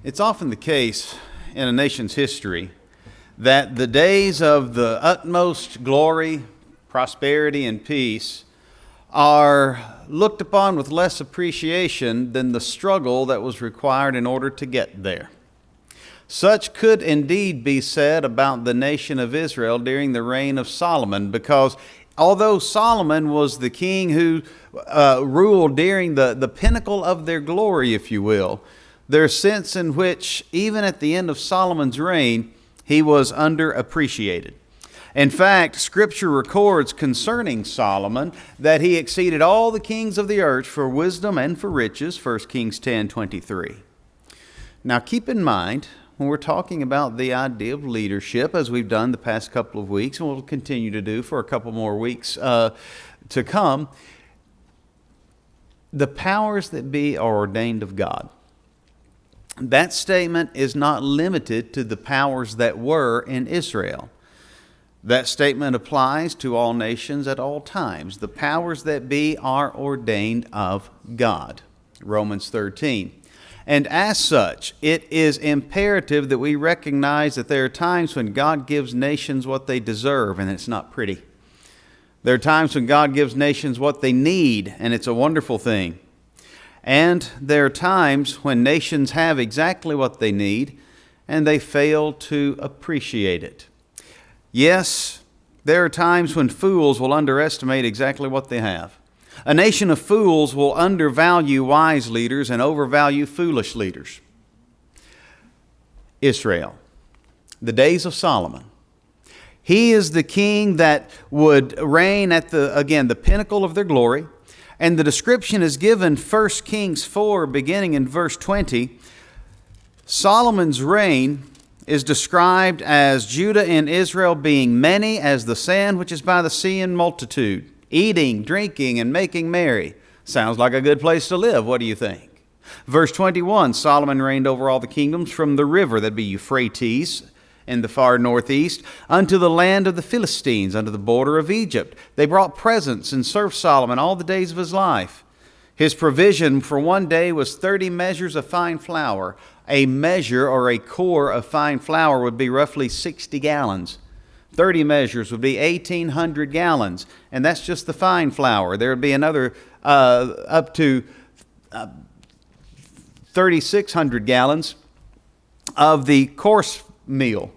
It's often the case in a nation's history that the days of the utmost glory, prosperity, and peace are looked upon with less appreciation than the struggle that was required in order to get there. Such could indeed be said about the nation of Israel during the reign of Solomon, because although Solomon was the king who ruled during the pinnacle of their glory, if you will, there's a sense in which even at the end of Solomon's reign, he was underappreciated. In fact, Scripture records concerning Solomon that he exceeded all the kings of the earth for wisdom and for riches, 1 Kings 10:23. Now keep in mind, when we're talking about the idea of leadership, as we've done the past couple of weeks, and we'll continue to do for a couple more weeks to come, the powers that be are ordained of God. That statement is not limited to the powers that were in Israel. That statement applies to all nations at all times. The powers that be are ordained of God. Romans 13. And as such, it is imperative that we recognize that there are times when God gives nations what they deserve, and it's not pretty. There are times when God gives nations what they need, and it's a wonderful thing. And there are times when nations have exactly what they need, and they fail to appreciate it. Yes, there are times when fools will underestimate exactly what they have. A nation of fools will undervalue wise leaders and overvalue foolish leaders. Israel, the days of Solomon. He is the king that would reign at the pinnacle of their glory. And the description is given 1 Kings 4, beginning in verse 20. Solomon's reign is described as Judah and Israel being many as the sand which is by the sea in multitude, eating, drinking, and making merry. Sounds like a good place to live. What do you think? Verse 21, Solomon reigned over all the kingdoms from the river, that'd be Euphrates, in the far northeast, unto the land of the Philistines, unto the border of Egypt. They brought presents and served Solomon all the days of his life. His provision for one day was 30 measures of fine flour. A measure or a core of fine flour would be roughly 60 gallons. 30 measures would be 1,800 gallons, and that's just the fine flour. There would be another up to 3,600 gallons of the coarse meal.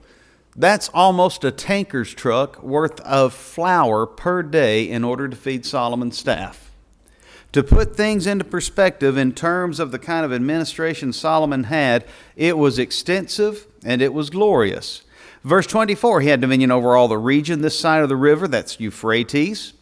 That's almost a tanker's truck worth of flour per day in order to feed Solomon's staff. To put things into perspective in terms of the kind of administration Solomon had, it was extensive and it was glorious. Verse 24, he had dominion over all the region this side of the river, that's Euphrates.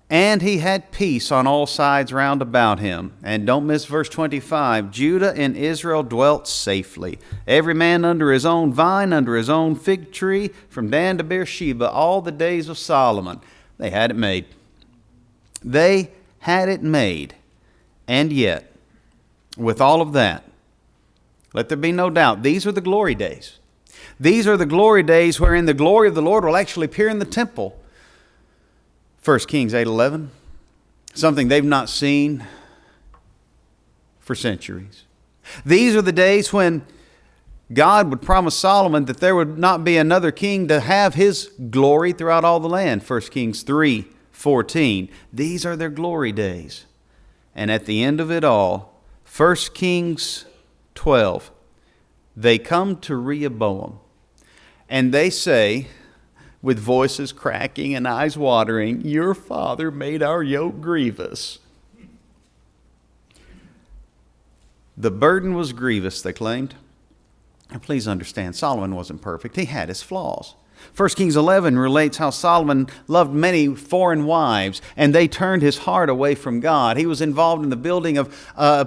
And he had peace on all sides round about him. And don't miss verse 25. Judah and Israel dwelt safely, every man under his own vine, under his own fig tree, from Dan to Beersheba, all the days of Solomon. They had it made. They had it made. And yet, with all of that, let there be no doubt, these are the glory days. These are the glory days wherein the glory of the Lord will actually appear in the temple. 1 Kings 8:11, something they've not seen for centuries. These are the days when God would promise Solomon that there would not be another king to have his glory throughout all the land. 1 Kings 3:14. These are their glory days. And at the end of it all, 1 Kings 12, they come to Rehoboam and they say, with voices cracking and eyes watering, your father made our yoke grievous. The burden was grievous, they claimed. And please understand, Solomon wasn't perfect. He had his flaws. 1 Kings 11 relates how Solomon loved many foreign wives, and they turned his heart away from God. He was involved in the building of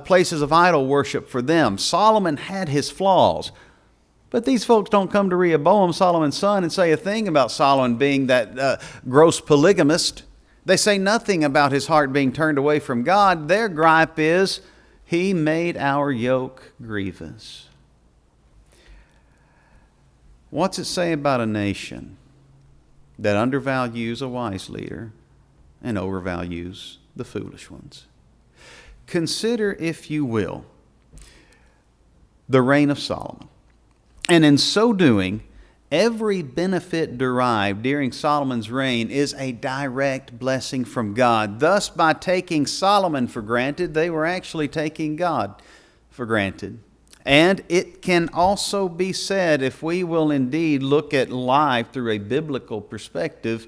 places of idol worship for them. Solomon had his flaws. But these folks don't come to Rehoboam, Solomon's son, and say a thing about Solomon being that gross polygamist. They say nothing about his heart being turned away from God. Their gripe is, he made our yoke grievous. What's it say about a nation that undervalues a wise leader and overvalues the foolish ones? Consider, if you will, the reign of Solomon. And in so doing, every benefit derived during Solomon's reign is a direct blessing from God. Thus, by taking Solomon for granted, they were actually taking God for granted. And it can also be said, if we will indeed look at life through a biblical perspective,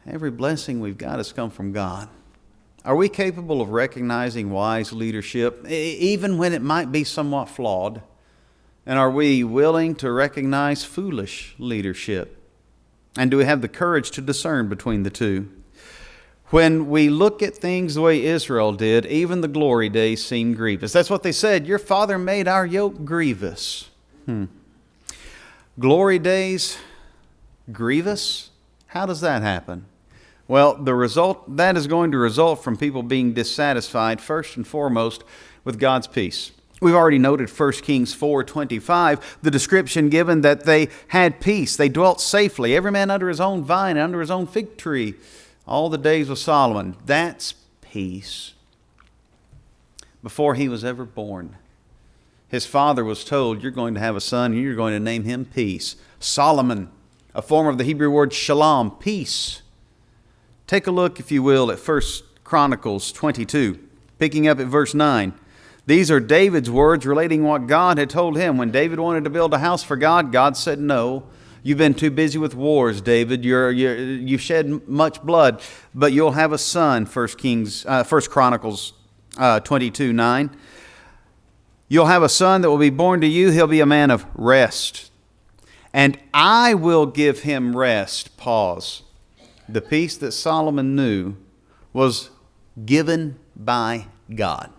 every blessing we've got has come from God. Are we capable of recognizing wise leadership, even when it might be somewhat flawed? And are we willing to recognize foolish leadership? And do we have the courage to discern between the two? When we look at things the way Israel did, even the glory days seem grievous. That's what they said. Your father made our yoke grievous. Glory days grievous? How does that happen? Well, that is going to result from people being dissatisfied, first and foremost, with God's peace. We've already noted 1 Kings 4:25, the description given that they had peace. They dwelt safely, every man under his own vine and under his own fig tree, all the days of Solomon. That's peace. Before he was ever born, his father was told, you're going to have a son and you're going to name him Peace. Solomon, a form of the Hebrew word shalom, peace. Take a look, if you will, at 1 Chronicles 22, picking up at verse 9. These are David's words relating what God had told him. When David wanted to build a house for God, God said, no, you've been too busy with wars, David. You've shed much blood, but you'll have a son, 1 Chronicles 22:9. You'll have a son that will be born to you. He'll be a man of rest. And I will give him rest. Pause. The peace that Solomon knew was given by God.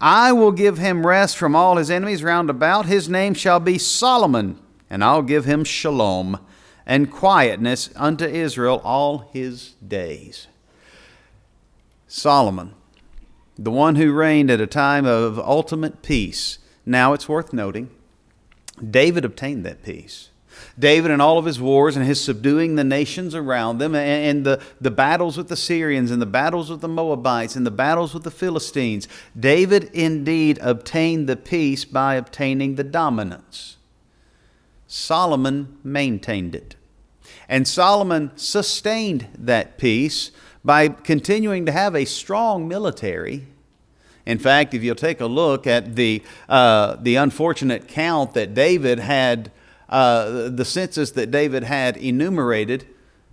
I will give him rest from all his enemies round about. His name shall be Solomon, and I'll give him shalom and quietness unto Israel all his days. Solomon, the one who reigned at a time of ultimate peace. Now it's worth noting, David obtained that peace. David and all of his wars and his subduing the nations around them and the battles with the Syrians and the battles with the Moabites and the battles with the Philistines. David indeed obtained the peace by obtaining the dominance. Solomon maintained it. And Solomon sustained that peace by continuing to have a strong military. In fact, if you'll take a look at the unfortunate count that David had, the census that David had enumerated,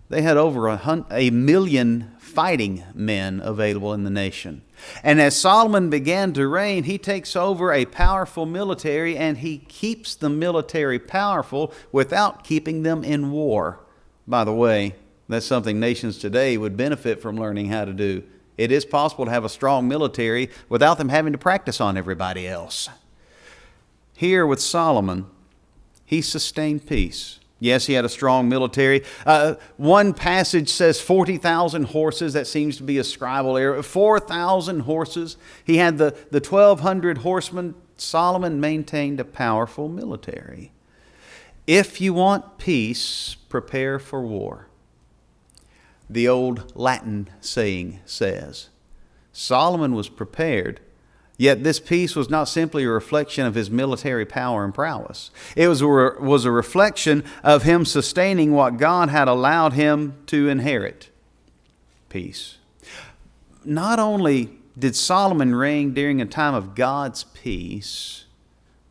they had over 1 million fighting men available in the nation. And as Solomon began to reign, he takes over a powerful military, and he keeps the military powerful without keeping them in war. By the way, that's something nations today would benefit from learning how to do. It is possible to have a strong military without them having to practice on everybody else. Here with Solomon, he sustained peace. Yes, he had a strong military. One passage says 40,000 horses. That seems to be a scribal error. 4,000 horses. He had the 1,200 horsemen. Solomon maintained a powerful military. If you want peace, prepare for war. The old Latin saying says, Solomon was prepared, yet this peace was not simply a reflection of his military power and prowess. It was a reflection of him sustaining what God had allowed him to inherit, peace. Not only did Solomon reign during a time of God's peace,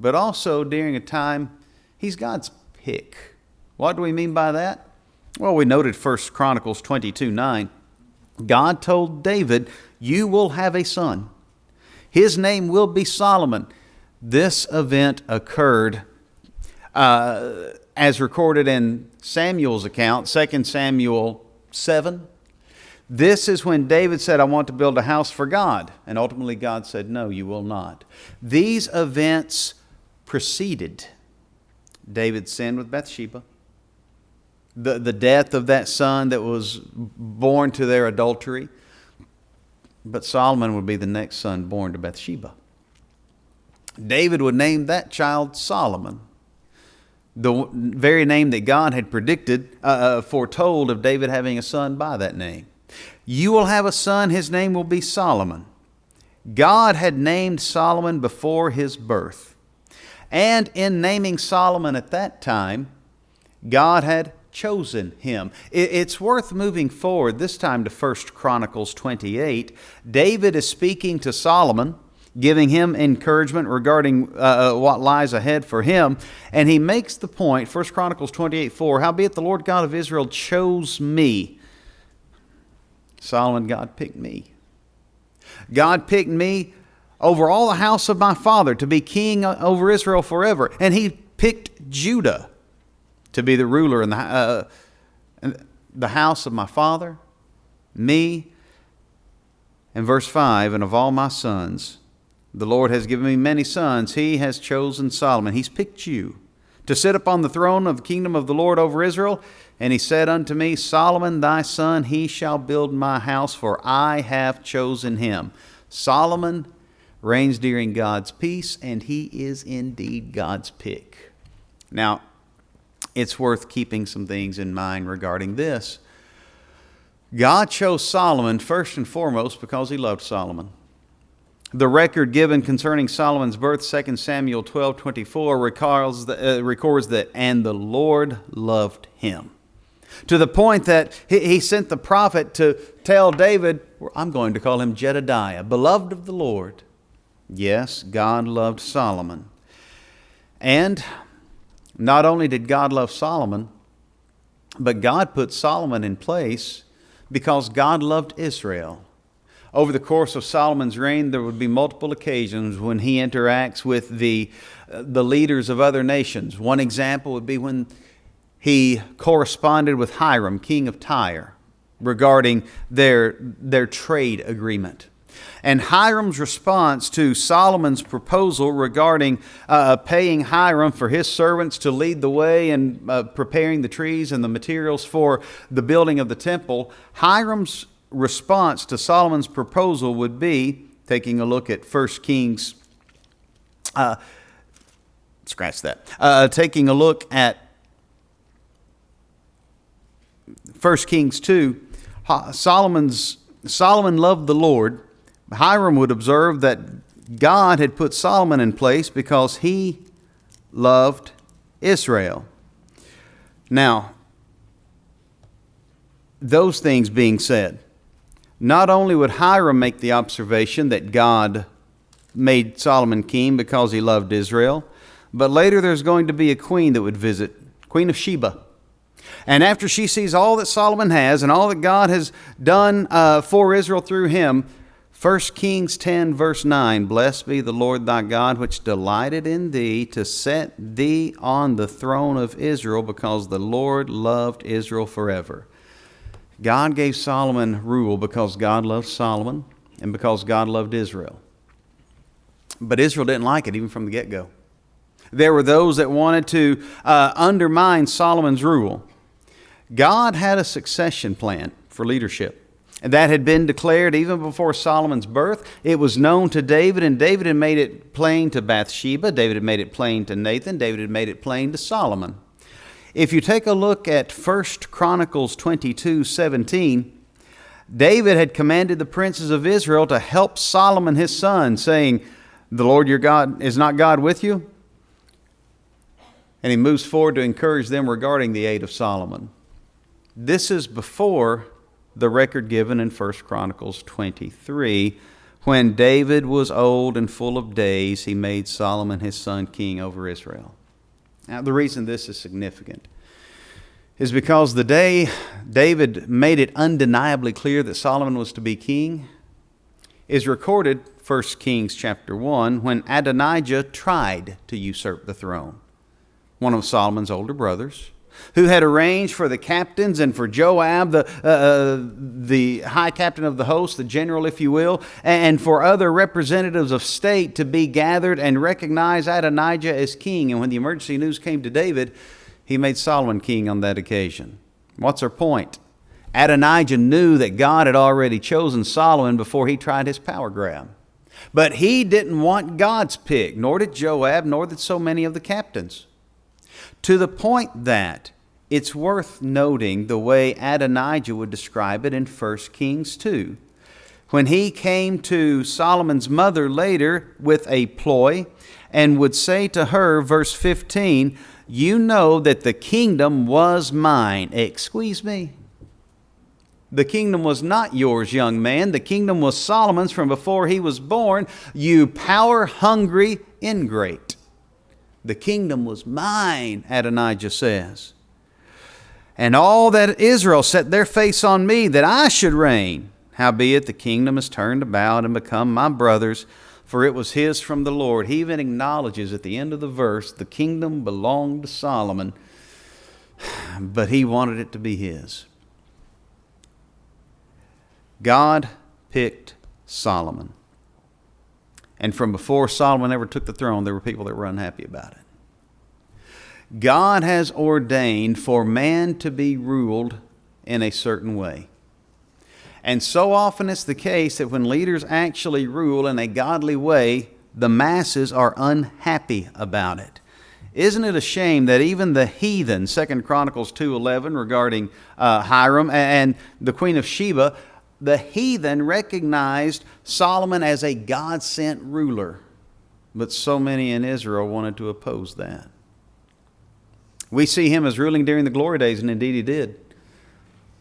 but also during a time he's God's pick. What do we mean by that? Well, we noted 1 Chronicles 22:9. God told David, you will have a son. His name will be Solomon. This event occurred as recorded in Samuel's account, 2 Samuel 7. This is when David said, I want to build a house for God. And ultimately God said, no, you will not. These events preceded David's sin with Bathsheba, the death of that son that was born to their adultery. But Solomon would be the next son born to Bathsheba. David would name that child Solomon, the very name that God had foretold of David having a son by that name. You will have a son, his name will be Solomon. God had named Solomon before his birth. And in naming Solomon at that time, God had chosen him. It's worth moving forward, this time to 1 Chronicles 28. David is speaking to Solomon, giving him encouragement regarding what lies ahead for him. And he makes the point, 1 Chronicles 28:4, howbeit the Lord God of Israel chose me. Solomon, God picked me. God picked me over all the house of my father to be king over Israel forever. And he picked Judah to be the ruler in the house of my father, me. And verse 5, and of all my sons, the Lord has given me many sons. He has chosen Solomon. He's picked you to sit upon the throne of the kingdom of the Lord over Israel. And he said unto me, Solomon thy son, he shall build my house, for I have chosen him. Solomon reigns during God's peace, and he is indeed God's pick. Now, it's worth keeping some things in mind regarding this. God chose Solomon first and foremost because he loved Solomon. The record given concerning Solomon's birth, 2 Samuel 12:24, records that, and the Lord loved him. To the point that he sent the prophet to tell David, I'm going to call him Jedediah, beloved of the Lord. Yes, God loved Solomon. And not only did God love Solomon, but God put Solomon in place because God loved Israel. Over the course of Solomon's reign, there would be multiple occasions when he interacts with the leaders of other nations. One example would be when he corresponded with Hiram, king of Tyre, regarding their trade agreement. And Hiram's response to Solomon's proposal regarding paying Hiram for his servants to lead the way in preparing the trees and the materials for the building of the temple, Hiram's response to Solomon's proposal would be, taking a look at 1 Kings, taking a look at 1 Kings 2, Solomon loved the Lord. Hiram would observe that God had put Solomon in place because he loved Israel. Now, those things being said, not only would Hiram make the observation that God made Solomon king because he loved Israel, but later there's going to be a queen that would visit, Queen of Sheba. And after she sees all that Solomon has and all that God has done for Israel through him, 1 Kings 10 verse 9, blessed be the Lord thy God, which delighted in thee to set thee on the throne of Israel, because the Lord loved Israel forever. God gave Solomon rule because God loved Solomon and because God loved Israel. But Israel didn't like it even from the get-go. There were those that wanted to undermine Solomon's rule. God had a succession plan for leadership. And that had been declared even before Solomon's birth. It was known to David, and David had made it plain to Bathsheba. David had made it plain to Nathan. David had made it plain to Solomon. If you take a look at 1 Chronicles 22:17, David had commanded the princes of Israel to help Solomon his son, saying, the Lord your God, is not God with you? And he moves forward to encourage them regarding the aid of Solomon. This is before the record given in 1 Chronicles 23, when David was old and full of days, he made Solomon his son king over Israel. Now, the reason this is significant is because the day David made it undeniably clear that Solomon was to be king is recorded 1 Kings chapter 1, when Adonijah tried to usurp the throne. One of Solomon's older brothers, who had arranged for the captains and for Joab, the high captain of the host, the general, if you will, and for other representatives of state to be gathered and recognize Adonijah as king. And when the emergency news came to David, he made Solomon king on that occasion. What's our point? Adonijah knew that God had already chosen Solomon before he tried his power grab. But he didn't want God's pick, nor did Joab, nor did so many of the captains. To the point that it's worth noting the way Adonijah would describe it in 1 Kings 2, when he came to Solomon's mother later with a ploy and would say to her, verse 15, "You know that the kingdom was mine." Excuse me. The kingdom was not yours, young man. The kingdom was Solomon's from before he was born, you power-hungry ingrate. The kingdom was mine, Adonijah says. And all that Israel set their face on me, that I should reign. Howbeit the kingdom is turned about and become my brother's, for it was his from the Lord. He even acknowledges at the end of the verse, the kingdom belonged to Solomon, but he wanted it to be his. God picked Solomon. And from before Solomon ever took the throne, there were people that were unhappy about it. God has ordained for man to be ruled in a certain way. And so often it's the case that when leaders actually rule in a godly way, the masses are unhappy about it. Isn't it a shame that even the heathen, 2 Chronicles 2:11 regarding Hiram and the Queen of Sheba, the heathen recognized Solomon as a God-sent ruler, but so many in Israel wanted to oppose that. We see him as ruling during the glory days, and indeed he did.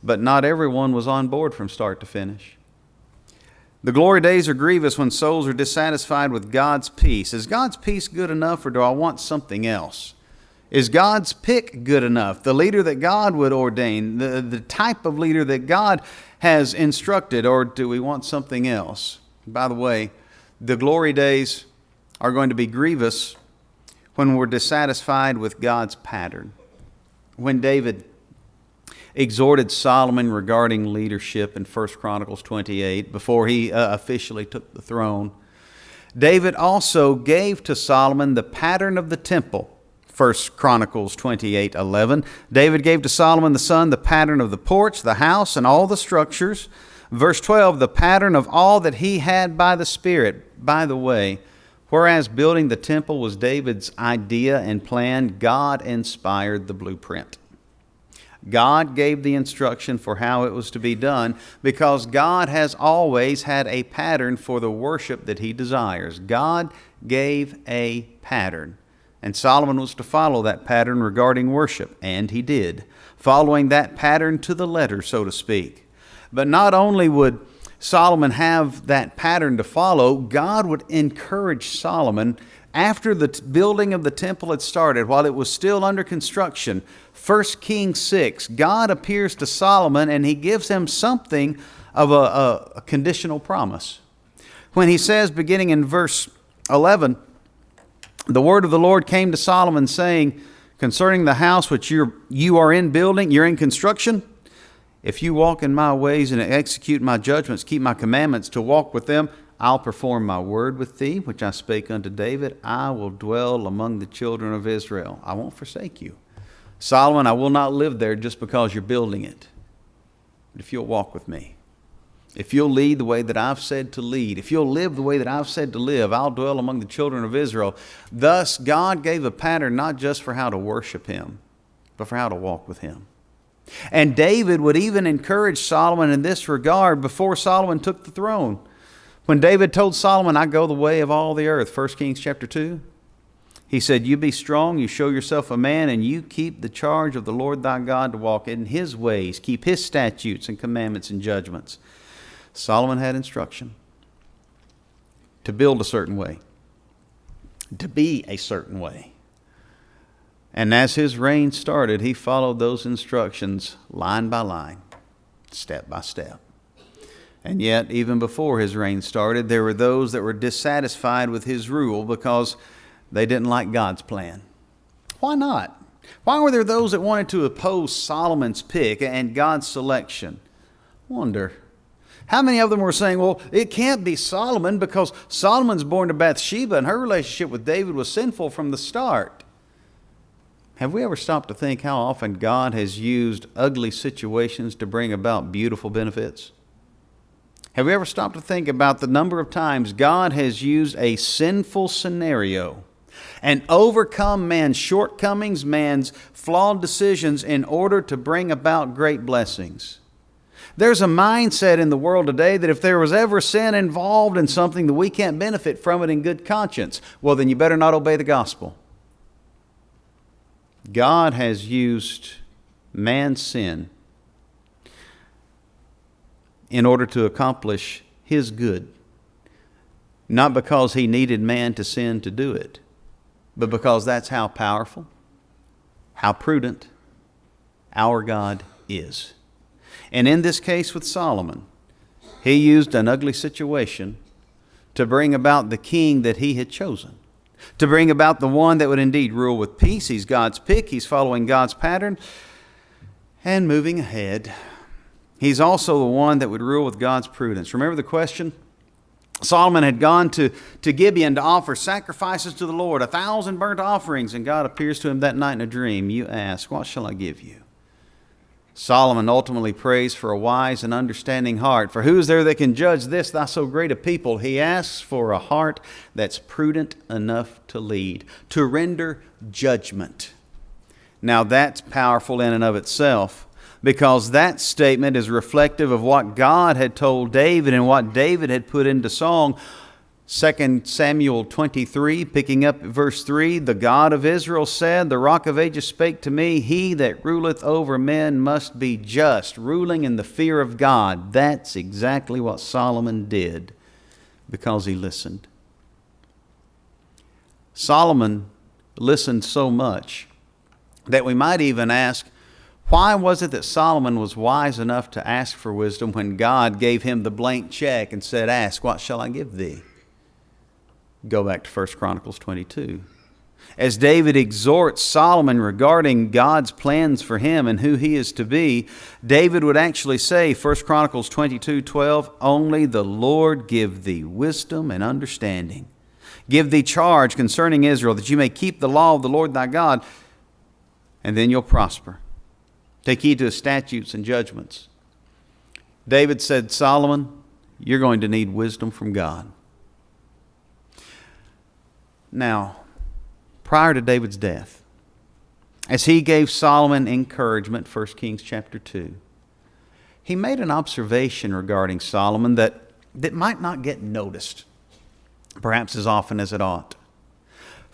But not everyone was on board from start to finish. The glory days are grievous when souls are dissatisfied with God's peace. Is God's peace good enough, or do I want something else? Is God's pick good enough? The leader that God would ordain, the type of leader that God has instructed, or do we want something else? By the way, the glory days are going to be grievous when we're dissatisfied with God's pattern. When David exhorted Solomon regarding leadership in 1 Chronicles 28, before he officially took the throne, David also gave to Solomon the pattern of the temple. 1 Chronicles 28:11. David gave to Solomon the son the pattern of the porch, the house, and all the structures. Verse 12, the pattern of all that he had by the Spirit. By the way, whereas building the temple was David's idea and plan, God inspired the blueprint. God gave the instruction for how it was to be done, because God has always had a pattern for the worship that he desires. God gave a pattern. And Solomon was to follow that pattern regarding worship, and he did, following that pattern to the letter, so to speak. But not only would Solomon have that pattern to follow, God would encourage Solomon after the building of the temple had started, while it was still under construction. 1 Kings 6, God appears to Solomon and he gives him something of a conditional promise. When he says, beginning in verse 11, the word of the Lord came to Solomon, saying, concerning the house which you are in building, you're in construction, if you walk in my ways and execute my judgments, keep my commandments to walk with them, I'll perform my word with thee, which I spake unto David. I will dwell among the children of Israel. I won't forsake you. Solomon, I will not live there just because you're building it. But if you'll walk with me, if you'll lead the way that I've said to lead, if you'll live the way that I've said to live, I'll dwell among the children of Israel. Thus, God gave a pattern not just for how to worship him, but for how to walk with him. And David would even encourage Solomon in this regard before Solomon took the throne. When David told Solomon, I go the way of all the earth, 1 Kings chapter 2, he said, you be strong, you show yourself a man, and you keep the charge of the Lord thy God to walk in his ways, keep his statutes and commandments and judgments. Solomon had instruction to build a certain way, to be a certain way. And as his reign started, he followed those instructions line by line, step by step. And yet, even before his reign started, there were those that were dissatisfied with his rule because they didn't like God's plan. Why not? Why were there those that wanted to oppose Solomon's pick and God's selection? Wonder. How many of them were saying, well, it can't be Solomon because Solomon's born to Bathsheba and her relationship with David was sinful from the start. Have we ever stopped to think how often God has used ugly situations to bring about beautiful benefits? Have we ever stopped to think about the number of times God has used a sinful scenario and overcome man's shortcomings, man's flawed decisions in order to bring about great blessings? There's a mindset in the world today that if there was ever sin involved in something, that we can't benefit from it in good conscience. Well, then you better not obey the gospel. God has used man's sin in order to accomplish His good. Not because He needed man to sin to do it, but because that's how powerful, how prudent our God is. And in this case with Solomon, he used an ugly situation to bring about the king that he had chosen, to bring about the one that would indeed rule with peace. He's God's pick. He's following God's pattern and moving ahead. He's also the one that would rule with God's prudence. Remember the question? Solomon had gone to Gibeon to offer sacrifices to the Lord, 1,000 burnt offerings, and God appears to him that night in a dream. You ask, what shall I give you? Solomon ultimately prays for a wise and understanding heart. For who is there that can judge this, thy so great a people? He asks for a heart that's prudent enough to lead, to render judgment. Now that's powerful in and of itself, because that statement is reflective of what God had told David and what David had put into song. 2 Samuel 23, picking up at verse 3, the God of Israel said, the Rock of Ages spake to me, he that ruleth over men must be just, ruling in the fear of God. That's exactly what Solomon did, because he listened. Solomon listened so much that we might even ask, why was it that Solomon was wise enough to ask for wisdom when God gave him the blank check and said, ask, what shall I give thee? Go back to 1 Chronicles 22. As David exhorts Solomon regarding God's plans for him and who he is to be, David would actually say, 1 Chronicles 22:12, only the Lord give thee wisdom and understanding. Give thee charge concerning Israel, that you may keep the law of the Lord thy God, and then you'll prosper. Take heed to his statutes and judgments. David said, Solomon, you're going to need wisdom from God. Now, prior to David's death, as he gave Solomon encouragement, 1 Kings chapter 2, he made an observation regarding Solomon that might not get noticed, perhaps as often as it ought.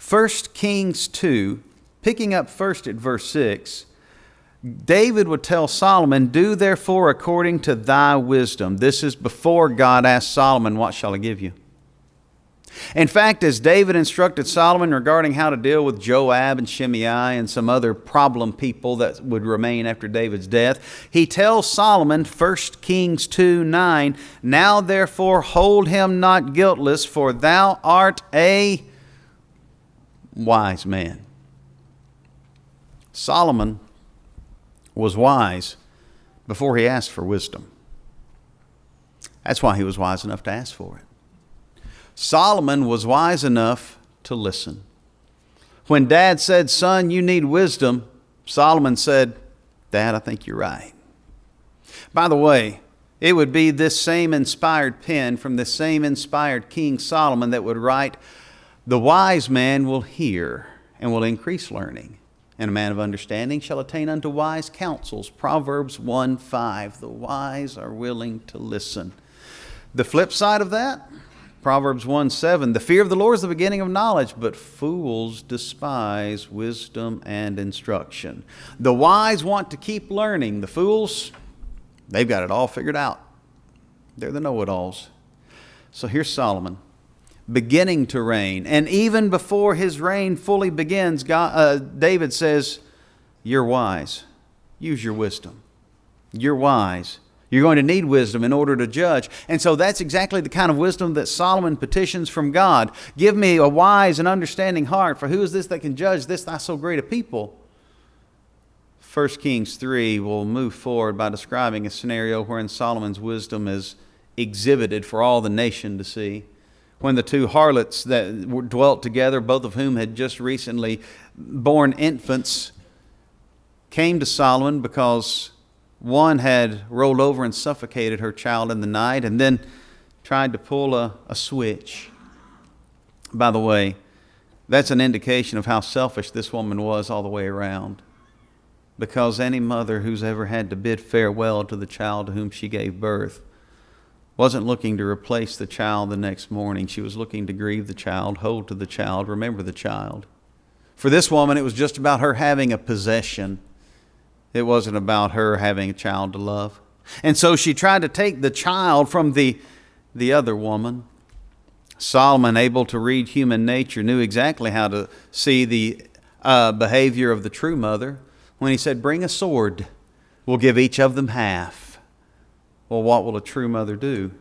1 Kings 2, picking up first at verse 6, David would tell Solomon, do therefore according to thy wisdom. This is before God asked Solomon, what shall I give you? In fact, as David instructed Solomon regarding how to deal with Joab and Shimei and some other problem people that would remain after David's death, he tells Solomon, 1 Kings 2:9, now therefore hold him not guiltless, for thou art a wise man. Solomon was wise before he asked for wisdom. That's why he was wise enough to ask for it. Solomon was wise enough to listen. When Dad said, son, you need wisdom, Solomon said, Dad, I think you're right. By the way, it would be this same inspired pen from this same inspired King Solomon that would write, the wise man will hear and will increase learning, and a man of understanding shall attain unto wise counsels. Proverbs 1:5. The wise are willing to listen. The flip side of that, Proverbs 1:7, the fear of the Lord is the beginning of knowledge, but fools despise wisdom and instruction. The wise want to keep learning. The fools, they've got it all figured out. They're the know-it-alls. So here's Solomon, beginning to reign. And even before his reign fully begins, David says, you're wise. Use your wisdom. You're wise. You're going to need wisdom in order to judge. And so that's exactly the kind of wisdom that Solomon petitions from God. Give me a wise and understanding heart, for who is this that can judge this thy so great a people? 1 Kings 3 will move forward by describing a scenario wherein Solomon's wisdom is exhibited for all the nation to see. When the two harlots that dwelt together, both of whom had just recently born infants, came to Solomon because one had rolled over and suffocated her child in the night and then tried to pull a switch. By the way, that's an indication of how selfish this woman was all the way around. because any mother who's ever had to bid farewell to the child to whom she gave birth wasn't looking to replace the child the next morning. She was looking to grieve the child, hold to the child, remember the child. For this woman, it was just about her having a possession. It wasn't about her having a child to love. And so she tried to take the child from the other woman. Solomon, able to read human nature, knew exactly how to see the behavior of the true mother when he said, "Bring a sword. We'll give each of them half." Well, what will a true mother do?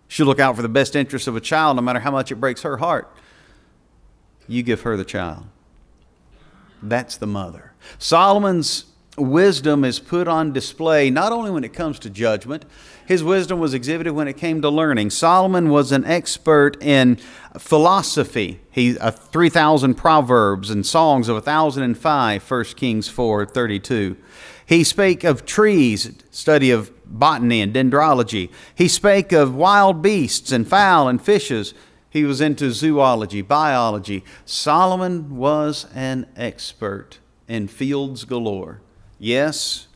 She'll look out for the best interests of a child no matter how much it breaks her heart. You give her the child. That's the mother. Solomon's wisdom is put on display not only when it comes to judgment. His wisdom was exhibited when it came to learning. Solomon was an expert in philosophy. 3,000 proverbs and songs of 1,005, 1 Kings 4:32. He spake of trees, study of botany and dendrology. He spake of wild beasts and fowl and fishes. He was into zoology, biology. Solomon was an expert in fields galore. Yes,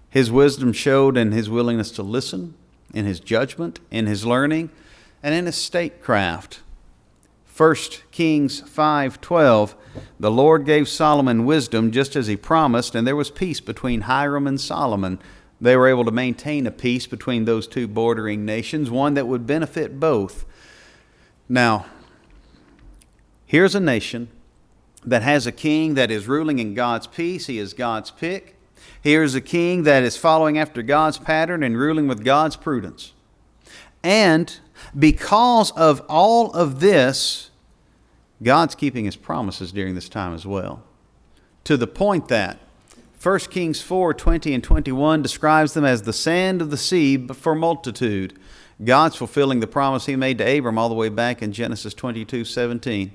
his wisdom showed in his willingness to listen, in his judgment, in his learning, and in his statecraft. 1 Kings 5:12, the Lord gave Solomon wisdom just as he promised, and there was peace between Hiram and Solomon. They were able to maintain a peace between those two bordering nations, one that would benefit both. Now, here's a nation that has a king that is ruling in God's peace. He is God's pick. Here's a king that is following after God's pattern and ruling with God's prudence. And because of all of this, God's keeping His promises during this time as well. To the point that 1 Kings 4:20 and 21 describes them as the sand of the sea for multitude. God's fulfilling the promise He made to Abram all the way back in Genesis 22:17.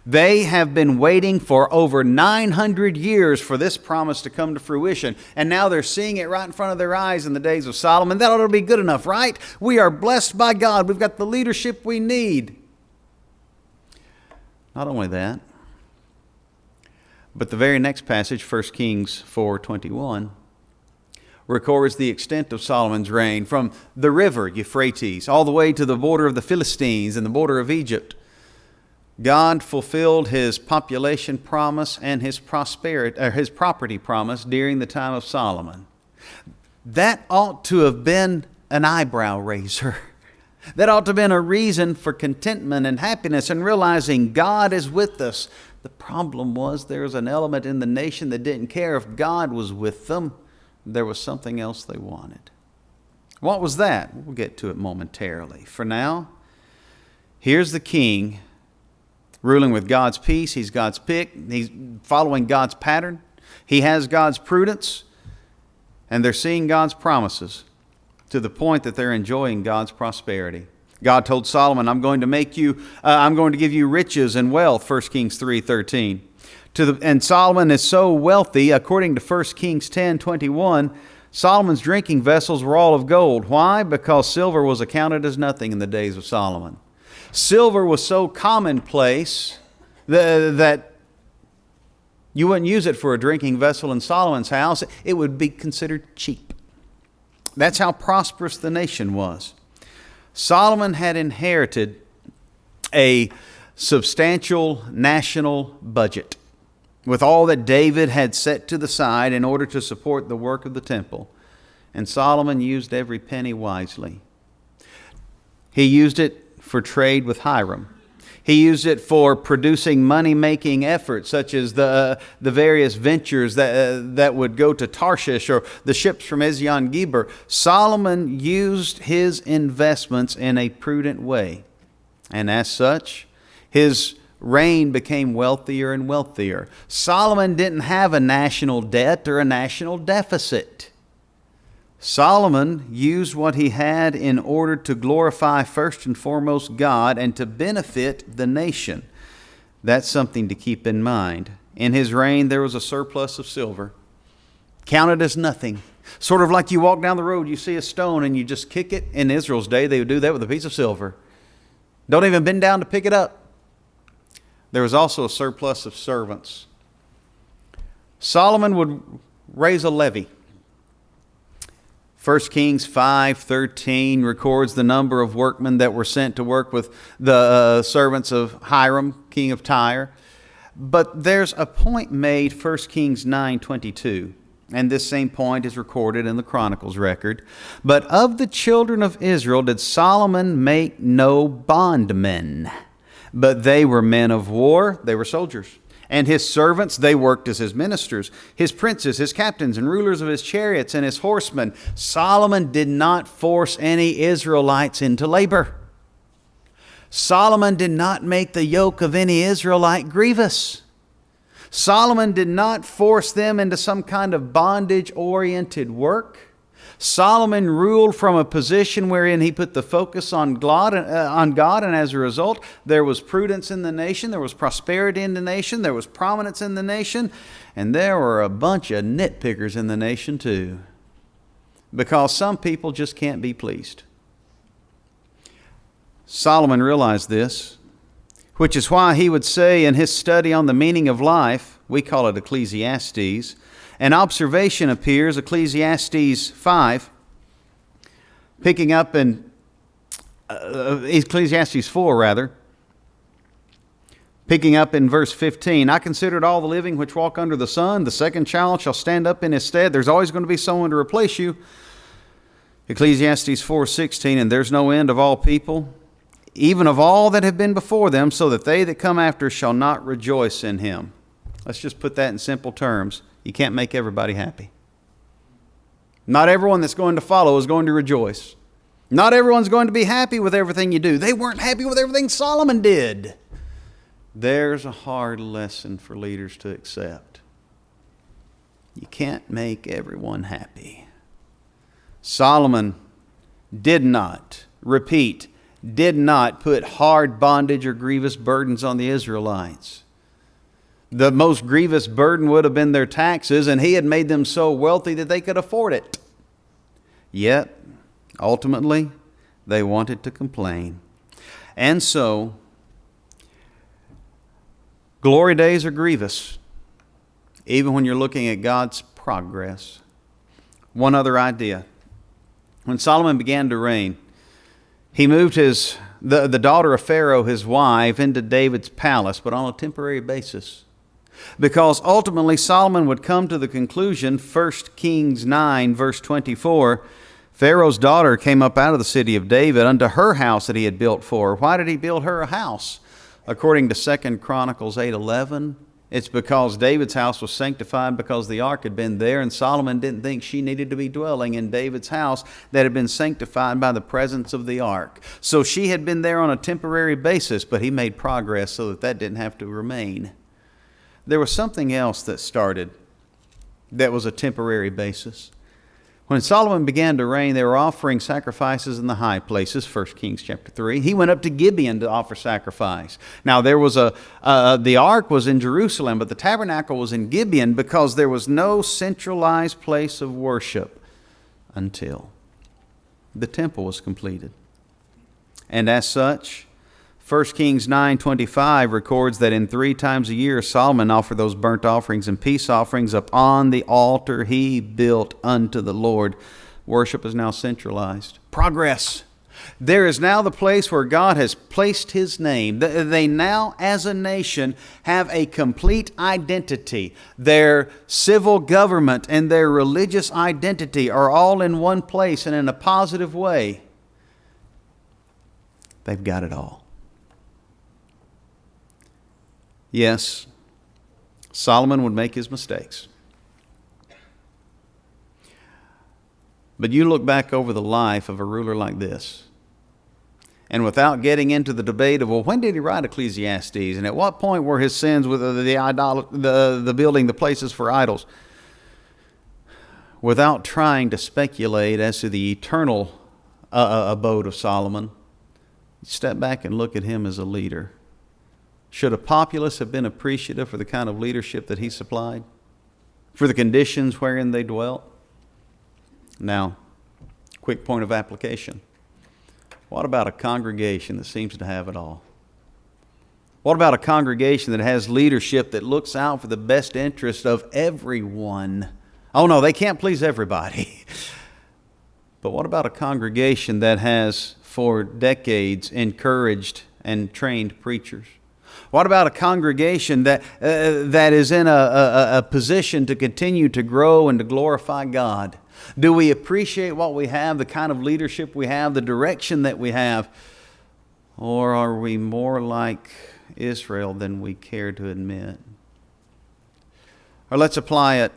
They have been waiting for over 900 years for this promise to come to fruition. And now they're seeing it right in front of their eyes in the days of Solomon. That ought to be good enough, right? We are blessed by God. We've got the leadership we need. Not only that, but the very next passage, 1 Kings 4:21, records the extent of Solomon's reign from the river Euphrates all the way to the border of the Philistines and the border of Egypt. God fulfilled His population promise and His property promise during the time of Solomon. That ought to have been an eyebrow raiser. That ought to have been a reason for contentment and happiness and realizing God is with us. The problem was there was an element in the nation that didn't care if God was with them. There was something else they wanted. What was that? We'll get to it momentarily. For now, here's the king ruling with God's peace. He's God's pick. He's following God's pattern. He has God's prudence. And they're seeing God's promises to the point that they're enjoying God's prosperity. God told Solomon, I'm going to give you riches and wealth, 1 Kings 3:13. And Solomon is so wealthy, according to 1 Kings 10:21, Solomon's drinking vessels were all of gold. Why? Because silver was accounted as nothing in the days of Solomon. Silver was so commonplace that you wouldn't use it for a drinking vessel in Solomon's house. It would be considered cheap. That's how prosperous the nation was. Solomon had inherited a substantial national budget with all that David had set to the side in order to support the work of the temple. And Solomon used every penny wisely. He used it for trade with Hiram. He used it for producing money-making efforts, such as the various ventures that would go to Tarshish or the ships from Ezion-Geber. Solomon used his investments in a prudent way. And as such, his reign became wealthier and wealthier. Solomon didn't have a national debt or a national deficit. Solomon used what he had in order to glorify first and foremost God and to benefit the nation. That's something to keep in mind. In his reign, there was a surplus of silver, counted as nothing. Sort of like you walk down the road, you see a stone and you just kick it. In Israel's day, they would do that with a piece of silver. Don't even bend down to pick it up. There was also a surplus of servants. Solomon would raise a levy. 1 Kings 5:13 records the number of workmen that were sent to work with the servants of Hiram, king of Tyre. But there's a point made, 1 Kings 9:22, and this same point is recorded in the Chronicles record. But of the children of Israel did Solomon make no bondmen, but they were men of war, they were soldiers. And his servants, they worked as his ministers, his princes, his captains, and rulers of his chariots, and his horsemen. Solomon did not force any Israelites into labor. Solomon did not make the yoke of any Israelite grievous. Solomon did not force them into some kind of bondage-oriented work. Solomon ruled from a position wherein he put the focus on God, and as a result, there was prudence in the nation, there was prosperity in the nation, there was prominence in the nation, and there were a bunch of nitpickers in the nation too, because some people just can't be pleased. Solomon realized this, which is why he would say in his study on the meaning of life, we call it Ecclesiastes, an observation appears, Ecclesiastes 5, picking up in Ecclesiastes 4 rather, picking up in verse 15. I considered all the living which walk under the sun. The second child shall stand up in his stead. There's always going to be someone to replace you. Ecclesiastes 4:16, and there's no end of all people, even of all that have been before them, so that they that come after shall not rejoice in him. Let's just put that in simple terms. You can't make everybody happy. Not everyone that's going to follow is going to rejoice. Not everyone's going to be happy with everything you do. They weren't happy with everything Solomon did. There's a hard lesson for leaders to accept. You can't make everyone happy. Solomon did not, repeat, did not put hard bondage or grievous burdens on the Israelites. The most grievous burden would have been their taxes, and he had made them so wealthy that they could afford it. Yet, ultimately, they wanted to complain. And so, glory days are grievous, even when you're looking at God's progress. One other idea. When Solomon began to reign, he moved the daughter of Pharaoh, his wife, into David's palace, but on a temporary basis. Because ultimately Solomon would come to the conclusion, 1 Kings 9, verse 24, Pharaoh's daughter came up out of the city of David unto her house that he had built for her. Why did he build her a house? According to 2 Chronicles 8:11, it's because David's house was sanctified because the ark had been there, and Solomon didn't think she needed to be dwelling in David's house that had been sanctified by the presence of the ark. So she had been there on a temporary basis, but he made progress so that didn't have to remain. There was something else that started that was a temporary basis. When Solomon began to reign, they were offering sacrifices in the high places, 1 Kings chapter 3. He went up to Gibeon to offer sacrifice. Now, there was the ark was in Jerusalem, but the tabernacle was in Gibeon because there was no centralized place of worship until the temple was completed. And as such, 1 Kings 9:25 records that in 3 times a year Solomon offered those burnt offerings and peace offerings upon the altar he built unto the Lord. Worship is now centralized. Progress. There is now the place where God has placed His name. They now, as a nation, have a complete identity. Their civil government and their religious identity are all in one place and in a positive way. They've got it all. Yes, Solomon would make his mistakes. But you look back over the life of a ruler like this, and without getting into the debate of, well, when did he write Ecclesiastes, and at what point were his sins with the building the places for idols, without trying to speculate as to the eternal abode of Solomon, step back and look at him as a leader. Should a populace have been appreciative for the kind of leadership that he supplied? For the conditions wherein they dwelt? Now, quick point of application. What about a congregation that seems to have it all? What about a congregation that has leadership that looks out for the best interest of everyone? Oh no, they can't please everybody. But what about a congregation that has for decades encouraged and trained preachers? What about a congregation that is in a position to continue to grow and to glorify God? Do we appreciate what we have, the kind of leadership we have, the direction that we have? Or are we more like Israel than we care to admit? Or let's apply it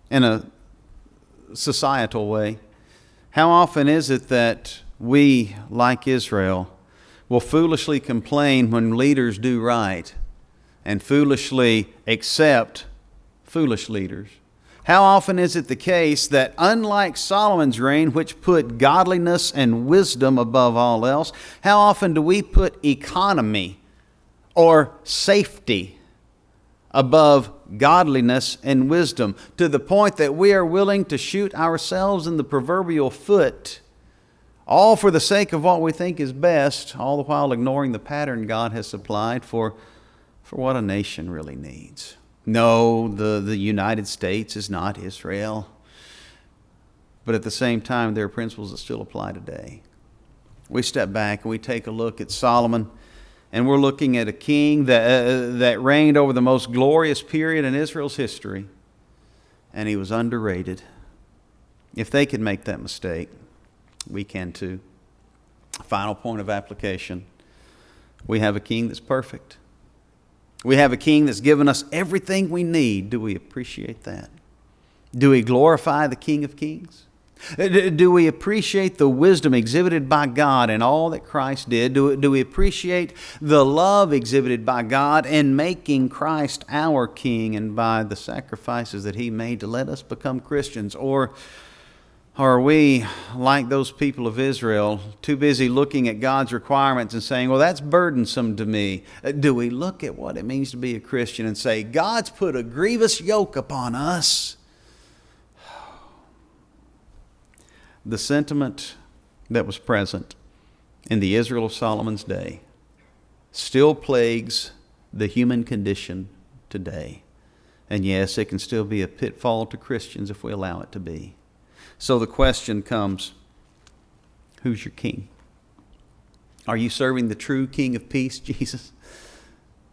in a societal way. How often is it that we, like Israel, will foolishly complain when leaders do right and foolishly accept foolish leaders? How often is it the case that, unlike Solomon's reign, which put godliness and wisdom above all else, how often do we put economy or safety above godliness and wisdom, to the point that we are willing to shoot ourselves in the proverbial foot, all for the sake of what we think is best, all the while ignoring the pattern God has supplied for what a nation really needs? No, the United States is not Israel. But at the same time, there are principles that still apply today. We step back and we take a look at Solomon, and we're looking at a king that reigned over the most glorious period in Israel's history, and he was underrated. If they could make that mistake, we can too. Final point of application. We have a king that's perfect. We have a king that's given us everything we need. Do we appreciate that? Do we glorify the King of Kings? Do we appreciate the wisdom exhibited by God in all that Christ did? Do we appreciate the love exhibited by God in making Christ our King and by the sacrifices that He made to let us become Christians? Or are we, like those people of Israel, too busy looking at God's requirements and saying, well, that's burdensome to me? Do we look at what it means to be a Christian and say, God's put a grievous yoke upon us? The sentiment that was present in the Israel of Solomon's day still plagues the human condition today. And yes, it can still be a pitfall to Christians if we allow it to be. So the question comes, who's your king? Are you serving the true King of Peace, Jesus?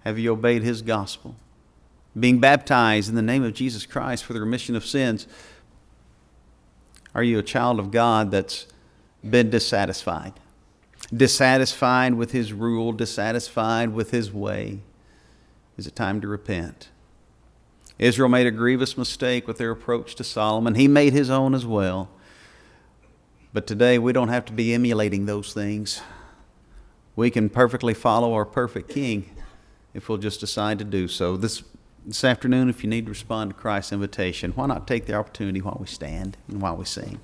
Have you obeyed His gospel? Being baptized in the name of Jesus Christ for the remission of sins. Are you a child of God that's been dissatisfied? Dissatisfied with His rule, dissatisfied with His way? Is it time to repent? Israel made a grievous mistake with their approach to Solomon. He made his own as well. But today we don't have to be emulating those things. We can perfectly follow our perfect King if we'll just decide to do so. This afternoon, if you need to respond to Christ's invitation, why not take the opportunity while we stand and while we sing?